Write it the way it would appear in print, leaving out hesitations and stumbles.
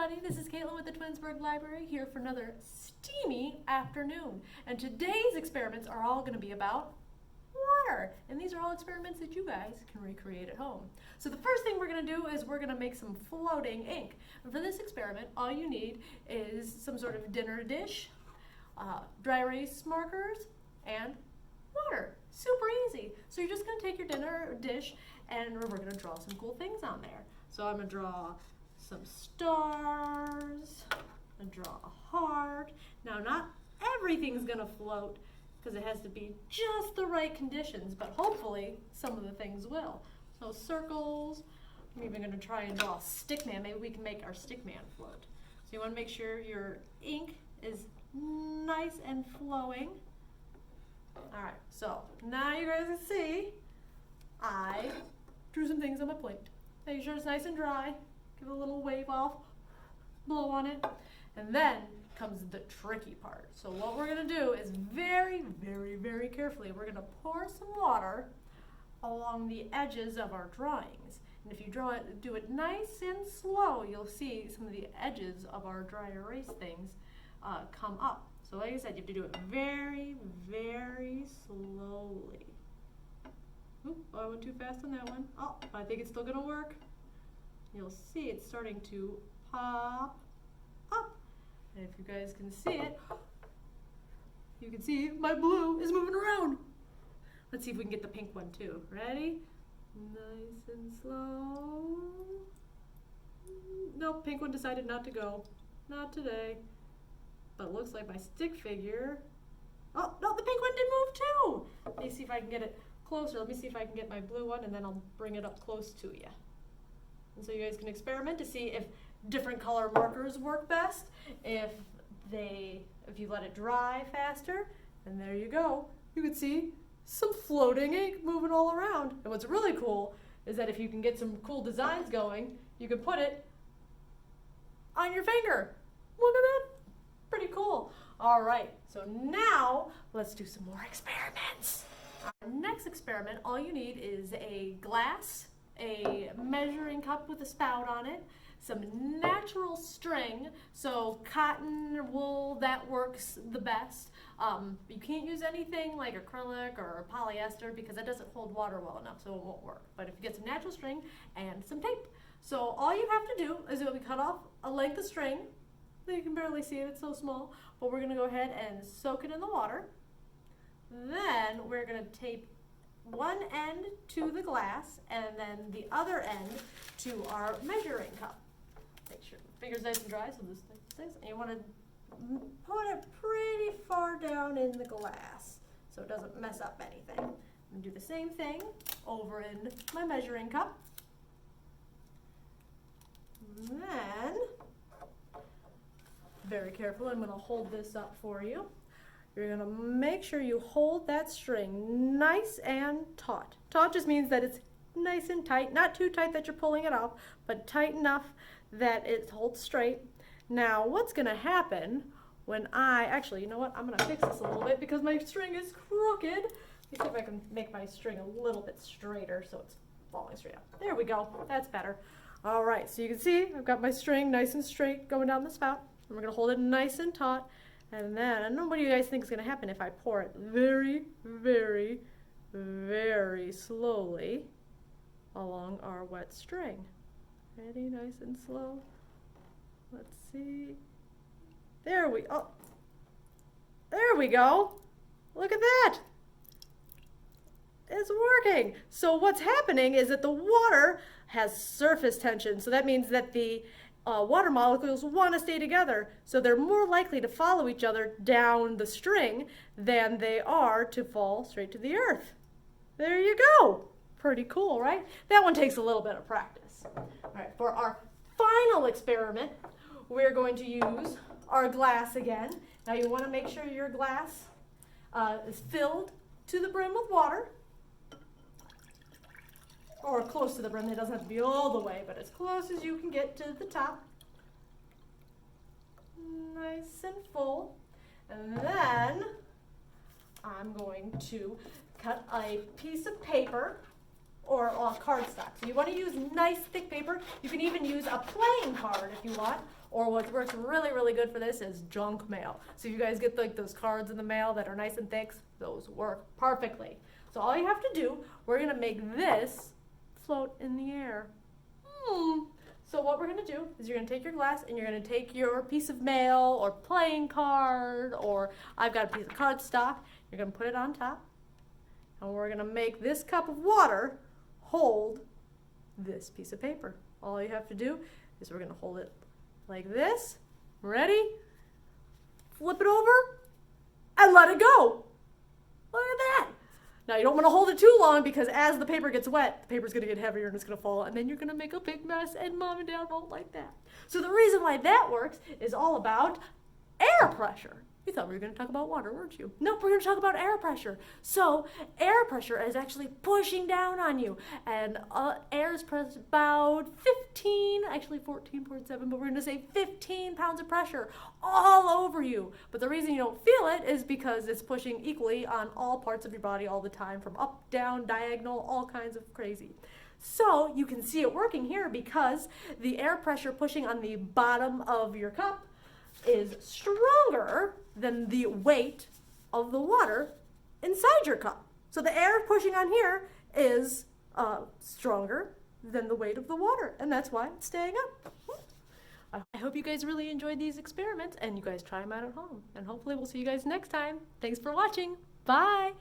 everybody, this is Caitlin with the Twinsburg Library here for another steamy afternoon. And today's experiments are all going to be about water. And these are all experiments that you guys can recreate at home. So the first thing we're going to do is we're going to make some floating ink. And for this experiment, all you need is some sort of dinner dish, dry erase markers, and water. Super easy. So you're just going to take your dinner dish and we're going to draw some cool things on there. So I'm going to draw some stars, and draw a heart. Now not everything's gonna float because it has to be just the right conditions, but hopefully some of the things will. So circles, I'm even gonna try and draw a stick man. Maybe we can make our stick man float. So you wanna make sure your ink is nice and flowing. All right, so now you guys can see I drew some things on my plate. Make sure it's nice and dry. Give it a little wave off, blow on it, and then comes the tricky part. So what we're gonna do is very, very, very carefully, we're gonna pour some water along the edges of our drawings. And if you do it nice and slow, you'll see some of the edges of our dry erase things come up. So like I said, you have to do it very, very slowly. Oop, I went too fast on that one. Oh, I think it's still gonna work. You'll see it's starting to pop up. And if you guys can see it, you can see my blue is moving around. Let's see if we can get the pink one too. Ready? Nice and slow. Nope, pink one decided not to go. Not today. But it looks like my stick figure. Oh, no, the pink one did move too. Let me see if I can get it closer. Let me see if I can get my blue one and then I'll bring it up close to you. And so you guys can experiment to see if different color markers work best, if you let it dry faster, and there you go. You can see some floating ink moving all around. And what's really cool is that if you can get some cool designs going, you can put it on your finger. Look at that. Pretty cool. All right, so now let's do some more experiments. Our next experiment, all you need is a glass, a measuring cup with a spout on it, some natural string, so cotton or wool, that works the best. You can't use anything like acrylic or polyester because that doesn't hold water well enough, so it won't work. But if you get some natural string and some tape. So all you have to do is we cut off a length of string. You can barely see it, it's so small, but we're gonna go ahead and soak it in the water. Then we're gonna tape one end to the glass and then the other end to our measuring cup. Make sure the finger's nice and dry so this thing stays. And you want to put it pretty far down in the glass so it doesn't mess up anything. I'm going to do the same thing over in my measuring cup. And then, very careful, I'm going to hold this up for you. You're going to make sure you hold that string nice and taut. Taut just means that it's nice and tight, not too tight that you're pulling it off, but tight enough that it holds straight. Now, what's going to happen when actually, you know what? I'm going to fix this a little bit because my string is crooked. Let me see if I can make my string a little bit straighter so it's falling straight up. There we go. That's better. All right, so you can see I've got my string nice and straight going down the spout. And we're going to hold it nice and taut. And then, I don't know what do you guys think is going to happen if I pour it very, very, very slowly along our wet string. Ready, nice and slow. Let's see. There we go. Look at that. It's working. So what's happening is that the water has surface tension. So that means that the water molecules want to stay together, so they're more likely to follow each other down the string than they are to fall straight to the earth. There you go. Pretty cool, right? That one takes a little bit of practice. All right, for our final experiment, we're going to use our glass again. Now you want to make sure your glass is filled to the brim with water. Or close to the brim. It doesn't have to be all the way, but as close as you can get to the top. Nice and full. And then I'm going to cut a piece of paper or cardstock. So you want to use nice thick paper. You can even use a playing card if you want, Or what works really, really good for this is junk mail. So if you guys get like those cards in the mail that are nice and thick, those work perfectly. So all you have to do, we're gonna make this float in the air. So what we're gonna do is you're gonna take your glass and you're gonna take your piece of mail or playing card, or I've got a piece of cardstock. You're gonna put it on top, and we're gonna make this cup of water hold this piece of paper. All you have to do is we're gonna hold it like this. Ready? Flip it over and let it go. Look at that. Now you don't want to hold it too long because as the paper gets wet, the paper's going to get heavier and it's going to fall, and then you're going to make a big mess, and mom and dad won't like that. So the reason why that works is all about air pressure. You thought we were going to talk about water, weren't you? Nope, we're going to talk about air pressure. So air pressure is actually pushing down on you, and air is pressed about 15, actually 14.7, but we're going to say 15 pounds of pressure all over you. But the reason you don't feel it is because it's pushing equally on all parts of your body all the time, from up, down, diagonal, all kinds of crazy. So you can see it working here because the air pressure pushing on the bottom of your cup is stronger than the weight of the water inside your cup. So the air pushing on here is stronger than the weight of the water, and that's why it's staying up. I hope you guys really enjoyed these experiments, and you guys try them out at home. And hopefully we'll see you guys next time. Thanks for watching. Bye.